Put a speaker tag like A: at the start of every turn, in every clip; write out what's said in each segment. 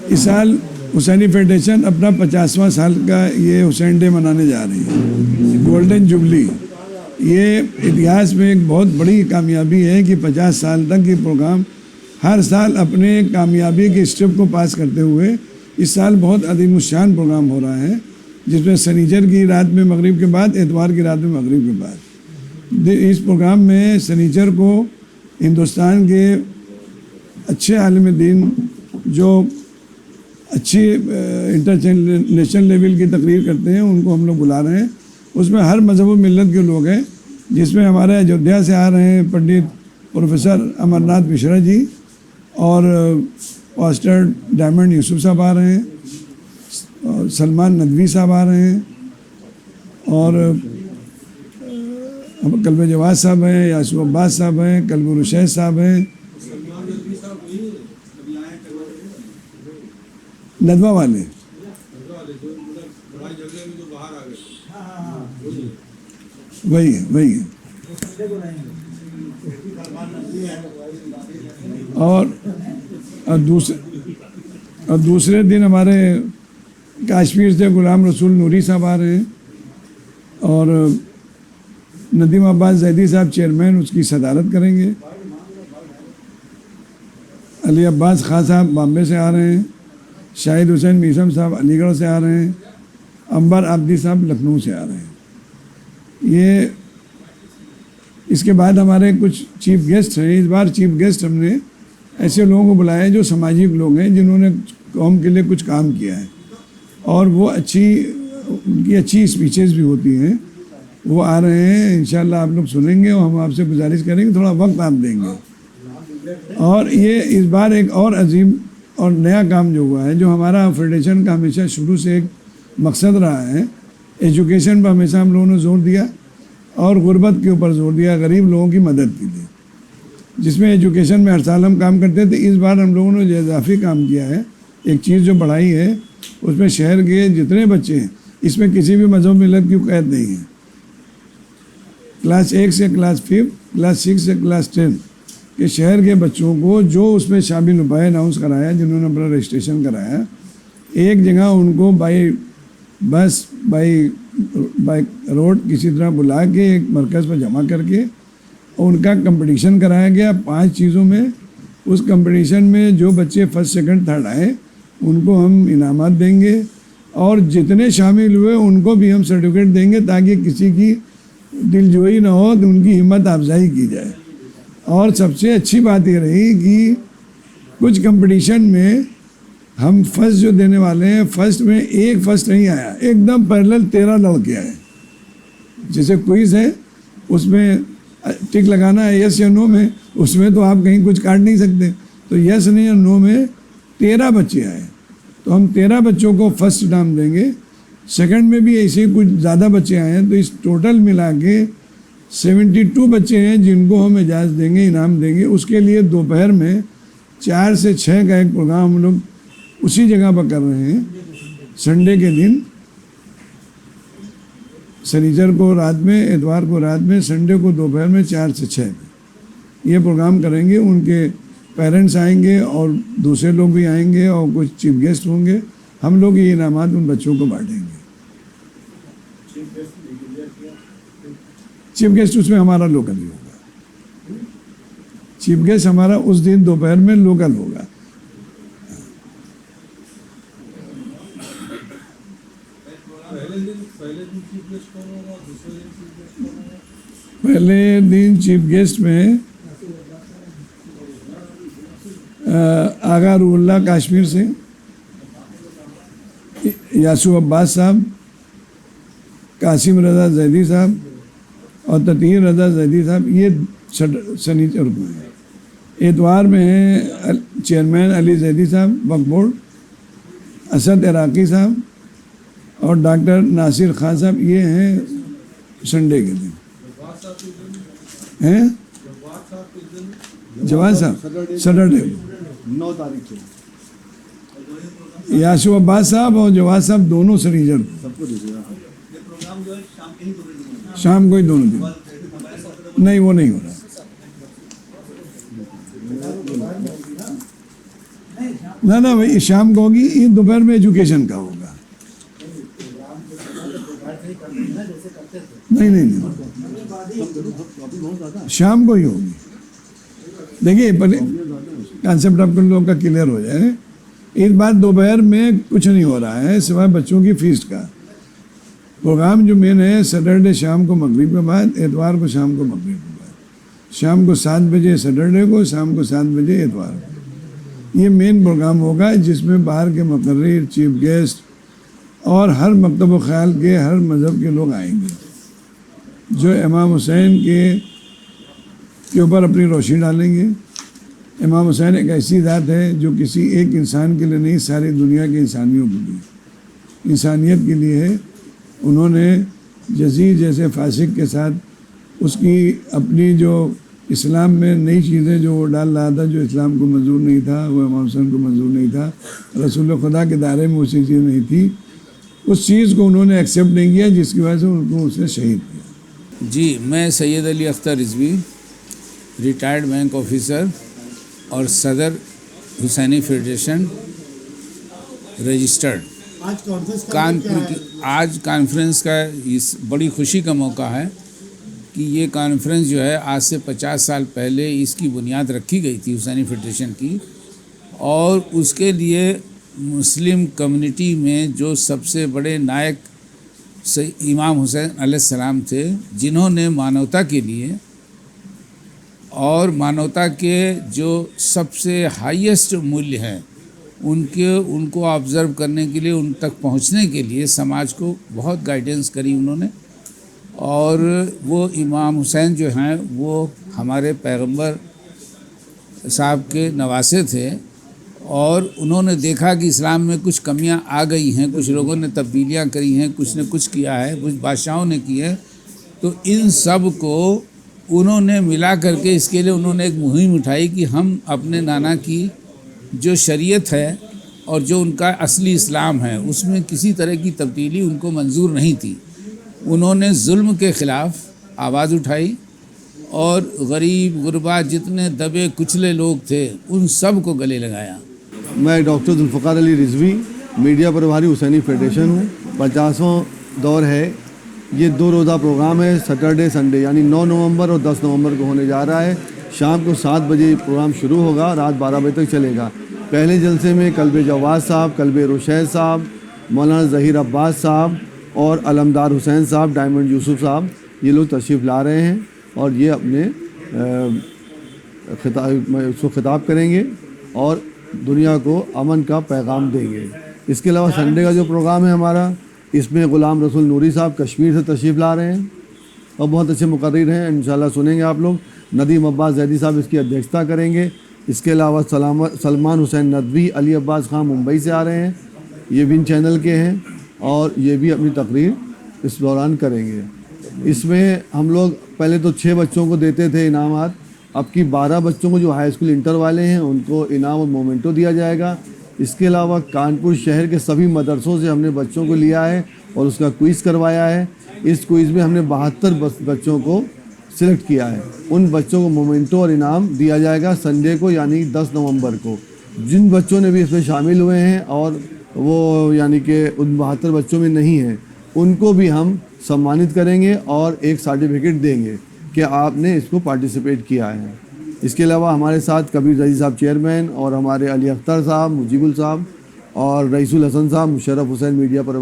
A: اس سال حسینی فیڈریشن اپنا 50واں سال کا یہ حسین ڈے منانے جا رہی ہے، گولڈن جوبلی۔ یہ اتہاس میں ایک بہت بڑی کامیابی ہے کہ 50 سال تک یہ پروگرام ہر سال اپنے کامیابی کے اسٹیپ کو پاس کرتے ہوئے اس سال بہت عظیم الشان پروگرام ہو رہا ہے، جس میں سنیچر کی رات میں مغرب کے بعد، اتوار کی رات میں مغرب کے بعد۔ اس پروگرام میں سنیچر کو ہندوستان کے اچھے عالم دین جو اچھی انٹرنیشنل لیول کی تقریر کرتے ہیں ان کو ہم لوگ بلا رہے ہیں۔ اس میں ہر مذہب و ملت کے لوگ ہیں، جس میں ہمارے ایودھیا سے آ رہے ہیں پنڈت پروفیسر امر ناتھ مشرا جی، اور پاسٹر ڈائمنڈ یوسف صاحب آ رہے ہیں، اور سلمان ندوی صاحب آ رہے ہیں، اور کلب جواد صاحب ہیں، یاسو عباس صاحب ہیں، کلب رشید صاحب ہیں، ندوہ والے وہی اور دوسرے دن ہمارے کشمیر سے غلام رسول نوری صاحب آ رہے ہیں، اور ندیم عباس زیدی صاحب چیئرمین اس کی صدارت کریں گے۔ علی عباس خان صاحب بامبے سے آ رہے ہیں، شاہد حسین میثم صاحب علی گڑھ سے آ رہے ہیں، امبر عابدی صاحب لکھنؤ سے آ رہے ہیں۔ یہ اس کے بعد ہمارے کچھ چیف گیسٹ ہیں۔ اس بار چیف گیسٹ ہم نے ایسے لوگوں کو بلایا ہے جو سماجی لوگ ہیں، جنہوں نے قوم کے لیے کچھ کام کیا ہے، اور وہ ان کی اچھی اسپیچز بھی ہوتی ہیں، وہ آ رہے ہیں۔ انشاءاللہ آپ لوگ سنیں گے، اور ہم آپ سے گزارش کریں گے تھوڑا وقت آپ دیں گے۔ اور یہ اس بار ایک اور عظیم اور نیا کام جو ہوا ہے، جو ہمارا فیڈریشن کا ہمیشہ شروع سے ایک مقصد رہا ہے، ایجوکیشن پر ہمیشہ ہم لوگوں نے زور دیا، اور غربت کے اوپر زور دیا، غریب لوگوں کی مدد کے لیے، جس میں ایجوکیشن میں ہر سال ہم کام کرتے تھے۔ اس بار ہم لوگوں نے جو اضافی کام کیا ہے، ایک چیز جو بڑھائی ہے، اس میں شہر کے جتنے بچے ہیں، اس میں کسی بھی مذہب ملت کی قید نہیں ہے۔ کلاس 1 سے کلاس 5، کلاس 6 سے کلاس 10 کہ شہر کے بچوں کو جو اس میں شامل ہو پائے، اناؤنس کرایا، جنہوں نے اپنا رجسٹریشن کرایا، ایک جگہ ان کو بائی بس بائی روڈ کسی طرح بلا کے ایک مرکز پر جمع کر کے، اور ان کا کمپٹیشن کرایا گیا 5 چیزوں میں۔ اس کمپٹیشن میں جو بچے فرسٹ سیکنڈ تھرڈ آئے ان کو ہم انعامات دیں گے، اور جتنے شامل ہوئے ان کو بھی ہم سرٹیفکیٹ دیں گے، تاکہ کسی کی دل جوئی نہ ہو تو ان کی ہمت افزائی کی جائے۔ اور سب سے اچھی بات یہ رہی کہ کچھ کمپٹیشن میں ہم فرسٹ جو دینے والے ہیں، فرسٹ میں ایک فرسٹ نہیں آیا، ایک دم پیرلل 13 لڑکے آئے۔ جیسے کوئز ہے، اس میں ٹک لگانا ہے یس یا نو میں، اس میں تو آپ کہیں کچھ کاٹ نہیں سکتے، تو یس نہیں یا نو میں 13 بچے آئے، تو ہم 13 بچوں کو فرسٹ انعام دیں گے۔ سیکنڈ میں بھی ایسے ہی کچھ زیادہ بچے آئے ہیں، تو اس ٹوٹل ملا کے 72 بچے ہیں جن کو ہم اعزاز دیں گے، انعام دیں گے۔ اس کے لیے دوپہر میں 4 سے 6 کا ایک پروگرام ہم لوگ اسی جگہ پر کر رہے ہیں، سنڈے کے دن، سنیچر کو رات میں، اتوار کو رات میں، سنڈے کو دوپہر میں 4 سے 6 یہ پروگرام کریں گے۔ ان کے پیرنٹس آئیں گے اور دوسرے لوگ بھی آئیں گے، اور کچھ چیف گیسٹ ہوں گے۔ ہم لوگ یہ انعامات ان بچوں کو بانٹیں گے۔ چیف گیسٹ اس میں ہمارا لوکل ہی ہوگا، چیف گیسٹ ہمارا اس دن دوپہر میں لوکل ہوگا۔ پہلے دن چیف گیسٹ میں آغا روح اللہ کشمیر سے، یاسو عباس صاحب، قاسم رضا زیدی صاحب اور تطہیر رضا زیدی صاحب، یہ سنیچر کو ہیں۔ اتوار میں ہیں چیئرمین علی زیدی صاحب وقف بورڈ، اسد عراقی صاحب اور ڈاکٹر ناصر خان صاحب، یہ ہیں سنڈے کے دن ہیں۔ جواد صاحب سیٹرڈے
B: 9 تاریخ کو،
A: یاسو عباس صاحب اور جواد صاحب دونوں سنیچر کو،
B: سب کو دیجیے گا۔
A: شام کو ہی دونوں دن، نہیں وہ نہیں ہو رہا، ना भाई शाम को होगी, ये दोपहर में एजुकेशन का होगा। नहीं, शाम को ही होगी। देखिए पहले कॉन्सेप्ट आपको लोगों का क्लियर हो जाए। इस बार दोपहर में कुछ नहीं हो रहा है सिवाय बच्चों की फीस का। प्रोग्राम जो मेन है सैटरडे शाम को मगरिब के बाद, एतवार को शाम को मगरिब के बाद, शाम को 7 बजे सैटरडे को, शाम को 7 बजे एतवार को। ये मेन प्रोग्राम होगा जिसमें बाहर के मुकर्रिर, चीफ गेस्ट और हर मकतब ख्याल के, हर मज़हब के लोग आएंगे जो इमाम हुसैन के ऊपर अपनी रोशनी डालेंगे। इमाम हुसैन एक ऐसी ज़ात है जो किसी एक इंसान के लिए नहीं, सारी दुनिया के इंसानियों के लिए, इंसानियत के लिए है। उन्होंने यजीद जैसे फासिक के साथ उसकी अपनी जो इस्लाम में नई चीज़ें जो वो डाल रहा था, जो इस्लाम को मंजूर नहीं था, वो इमाम हुसैन को मंजूर नहीं था, रसूल खुदा के दायरे में उसी चीज़ नहीं थी, उस चीज़ को उन्होंने एक्सेप्ट नहीं किया जिसकी वजह से उनको उसने शहीद किया।
B: जी, मैं Syed Ali Akhtar Rizvi, retired bank officer और सदर हुसैनी फेडरेशन रजिस्टर्ड। आज कॉन्फ्रेंस का इस बड़ी खुशी का मौका है कि ये कॉन्फ्रेंस जो है आज से 50 साल पहले इसकी बुनियाद रखी गई थी हुसैनी फेडरेशन की, और उसके लिए मुस्लिम कम्युनिटी में जो सबसे बड़े नायक इमाम हुसैन अलैहिस्सलाम थे, जिन्होंने मानवता के लिए और मानवता के जो सबसे हाईएस्ट मूल्य हैं उनको ऑब्ज़र्व करने के लिए, उन तक पहुंचने के लिए समाज को बहुत गाइडेंस करी उन्होंने। और वो इमाम हुसैन जो हैं वो हमारे पैगंबर साहब के नवासे थे, और उन्होंने देखा कि इस्लाम में कुछ कमियां आ गई हैं, कुछ लोगों ने तब्दीलियां करी हैं, कुछ ने कुछ किया है, कुछ बादशाहों ने की है, तो इन सब को उन्होंने मिला करके इसके लिए उन्होंने एक मुहिम उठाई कि हम अपने नाना की जो शरीयत है और जो उनका असली इस्लाम है उसमें किसी तरह की तब्दीली उनको मंजूर नहीं थी। उन्होंने जुल्म के ख़िलाफ़ आवाज़ उठाई और गरीब गुरबा जितने दबे कुचले लोग थे उन सब को गले लगाया।
C: मैं डॉक्टर जुल्फ़िकार अली रिजवी, मीडिया प्रभारी हुसैनी फेडरेशन हूँ। 50वां दौर है। ये 2 रोज़ा प्रोग्राम है, सैटरडे संडे, यानी 9 नवंबर और 10 नवंबर को होने जा रहा है। शाम को 7 बजे प्रोग्राम शुरू होगा, रात 12 बजे तक चलेगा। पहले जलसे में कल्बे जवाद साहब, कल्बे रुशैद साहब, मौलाना ज़हीर अब्बास साहब और अलमदार हुसैन साहब, डायमंड यूसुफ साहब, ये लोग तशरीफ़ ला रहे हैं और ये अपने उसको खिताब करेंगे और दुनिया को अमन का पैगाम देंगे। इसके अलावा संडे का जो प्रोग्राम है हमारा, इसमें ग़ुलाम रसूल नूरी साहब कश्मीर से तशरीफ़ ला रहे हैं और बहुत अच्छे मुकर्रिर हैं, इंशाल्लाह सुनेंगे आप लोग। नदीम अब्बास जैदी साहब इसकी अध्यक्षता करेंगे। इसके अलावा सलमान हुसैन नदवी, अली अब्बास खान मुंबई से आ रहे हैं, ये विन चैनल के हैं और ये भी अपनी तकरीर इस दौरान करेंगे। इसमें हम लोग पहले तो 6 बच्चों को देते थे इनामात, अब की 12 बच्चों को जो हाई स्कूल इंटर वाले हैं उनको इनाम और मोमेंटो दिया जाएगा। इसके अलावा कानपुर शहर के सभी मदरसों से हमने बच्चों को लिया है और उसका क्विज़ करवाया है। इस क्विज़ में हमने 72 बच्चों को सिलेक्ट किया है। उन बच्चों को मोमेंटो और इनाम दिया जाएगा संडे को, यानी 10 नवंबर को। जिन बच्चों ने भी इसमें शामिल हुए हैं और वो यानी कि उन 72 बच्चों में नहीं हैं, उनको भी हम सम्मानित करेंगे और एक सर्टिफिकेट देंगे कि आपने इसको पार्टिसिपेट किया है। इसके अलावा हमारे साथ कबीर रजी साहब चेयरमैन और हमारे अली अख्तर साहब, मुजीबुल साहब और रईसुल हसन साहब, मुशर्रफ हुसैन मीडिया पर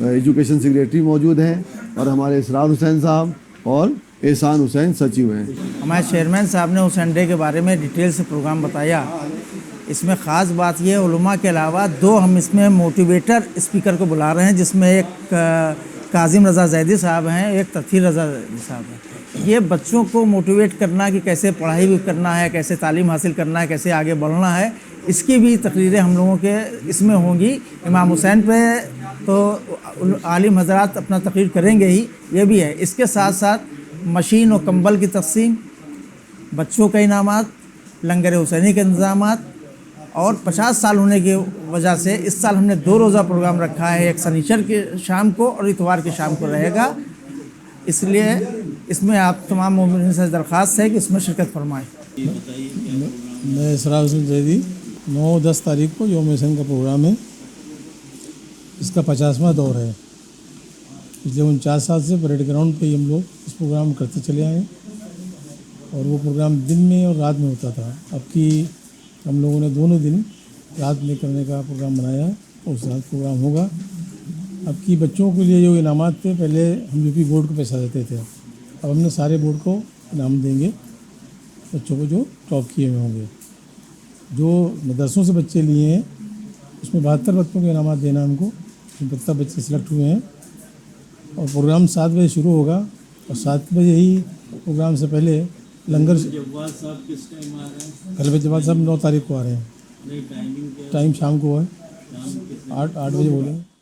C: एजुकेशन सेक्रेटरी मौजूद हैं, और हमारे इसरार हुसैन साहब और एहसान हुसैन सचिव हैं।
D: हमारे चेयरमैन साहब ने हुसैन डे के बारे में डिटेल से प्रोग्राम बताया। इसमें ख़ास बात यह, उलमा के अलावा 2 हम इसमें मोटिवेटर स्पीकर को बुला रहे हैं, जिसमें एक काजिम रज़ा जैदी साहब हैं, एक तथीर रज़ा जैदी साहब हैं। ये बच्चों को मोटिवेट करना कि कैसे पढ़ाई भी करना है, कैसे तालीम हासिल करना है, कैसे आगे बढ़ना है, इसकी भी तकरीरें हम लोगों के इसमें होंगी। इमाम हुसैन पे तो आलिम हजरात अपना तकरीर करेंगे ही, ये भी है। इसके साथ साथ मशीन और कंबल की तकसीम, बच्चों के इनामात, लंगर हुसैनी के इंतज़ामात, और 50 साल होने की वजह से इस साल हमने 2 रोज़ा प्रोग्राम रखा है, एक शनिचर के शाम को और इतवार के शाम को रहेगा। इसलिए इसमें आप तमाम मोमिन से दरख्वास्त है कि इसमें शिरकत फरमाएं।
E: मैं इसरार हुसैन जैदी, 9-10 तारीख को योम मिशन का प्रोग्राम है। इसका 50वां दौर है। पिछले 49 साल से परेड ग्राउंड पे ही हम लोग इस प्रोग्राम करते चले आए हैं और वो प्रोग्राम दिन में और रात में होता था। अब की हम लोगों ने दोनों दिन रात में करने का प्रोग्राम बनाया है। उस रात प्रोग्राम होगा। अब की बच्चों के लिए जो इनामात थे, पहले हम यूपी बोर्ड को पैसा देते थे, अब हमने सारे बोर्ड को इनाम देंगे बच्चों को जो टॉप किए हुए होंगे। जो मदरसों से बच्चे लिए हैं उसमें 72 बच्चों के इनामात देना हमको, उसमें 72 बच्चे सिलेक्ट हुए हैं। और प्रोग्राम 7 बजे शुरू होगा और 7 बजे ही प्रोग्राम से पहले लंगर।
F: जवाद साहब किस टाइम आ रहे हैं?
E: कल जवाद साहब 9 तारीख को आ रहे हैं।
F: नहीं, टाइमिंग क्या है?
E: टाइम शाम को है,
F: शाम कितने?
E: 8 बजे बोलेंगे।